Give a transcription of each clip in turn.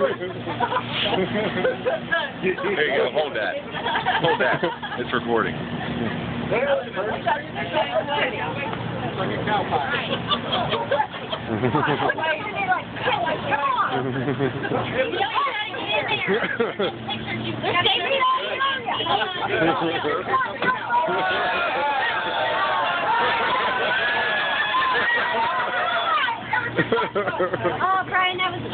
There you go. Hold that. Hold that. It's recording. Like a cow pie. Oh, Brian, that was good.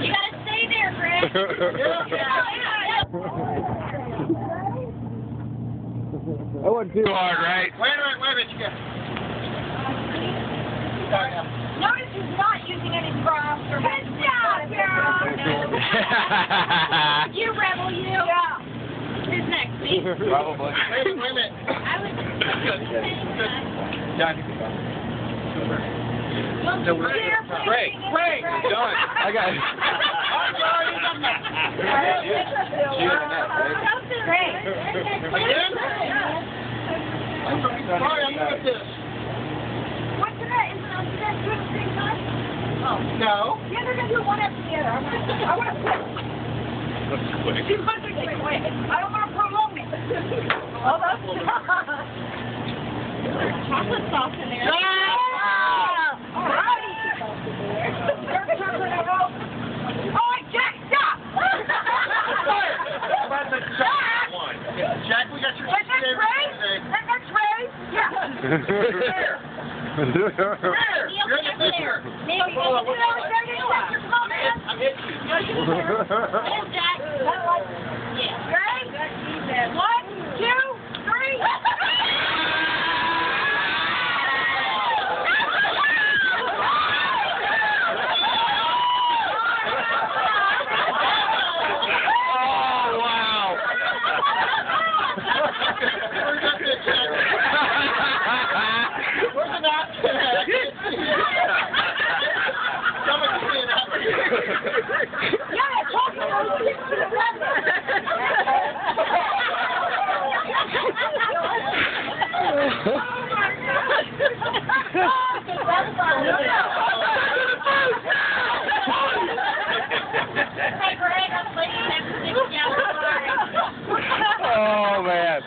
You gotta stay there, Greg. That wasn't too hard, right? Wait a minute, you got. Notice he's not using any props or good job, girl. You rebel, you. Yeah. Who's next? Me? Probably. Wait a minute. I was Great. Done. I got it. Great. Again? Sorry, I'm good at this. What's that? Is that two at the same time? Oh. No. Yeah, they're going to do one after the other. I want to quit. She wants to quit. I don't want to prolong it. Oh, that's chocolate sauce in there. Yeah! All righty. Oh, I jacked up! Jack, we got your That's Ray? That's Ray? Yeah. Here, you're in the picture. Neil, you want to do that? I'm hitting you. There's Jack. Yeah. Ready? 1, 2, 3. Oh, man.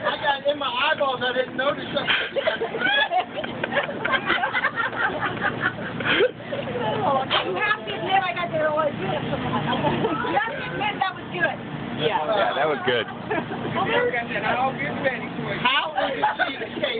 I got it in my eyeballs. I didn't notice something. I'm happy to admit I got there always good. You have to admit that was good. Yeah, that was good. How is cheesecake?